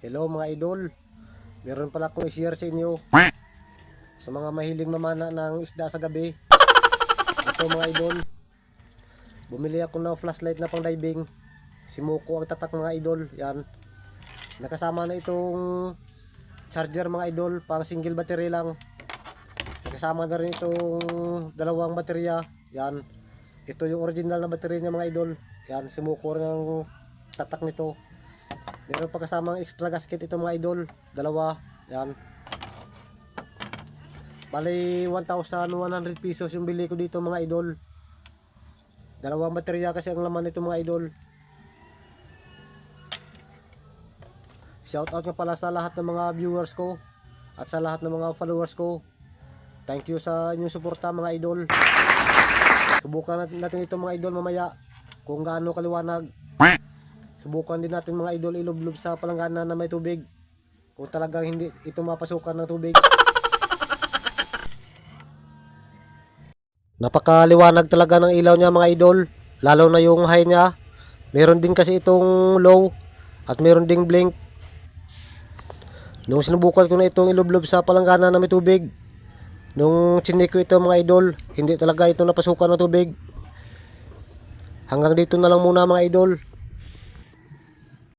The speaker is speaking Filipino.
Hello mga idol, meron pala akong i-share sa inyo sa mga mahiling mamana ng isda sa gabi. Ito mga idol, bumili ako ng flashlight na pang diving. Simuko ang tatak mga idol, yan. Nakasama na itong charger mga idol, pang single battery lang. Nakasama na rin itong dalawang baterya, yan. Ito yung original na battery niya mga idol, yan. Simuko rin ang tatak nito. Meron pa kasamang extra gasket ito mga idol, dalawa, yan. Bali 1,100 pesos yung bili ko dito mga idol. Dalawang baterya kasi ang laman nito mga idol. Shout out nga pala sa lahat ng mga viewers ko at sa lahat ng mga followers ko. Thank you sa inyong suporta mga idol. Subukan natin ito mga idol mamaya kung gaano kaliwanag. Subukan din natin mga idol ilublob sa palanggana na may tubig kung talagang hindi ito mapasukan ng tubig. Napakaliwanag talaga ng ilaw niya mga idol, lalo na yung high niya. Meron din kasi itong low at meron ding blink. Nung sinubukan ko na itong ilublob sa palanggana na may tubig, nung chinik ko ito mga idol, hindi talaga ito napasukan ng tubig. Hanggang dito na lang muna mga idol.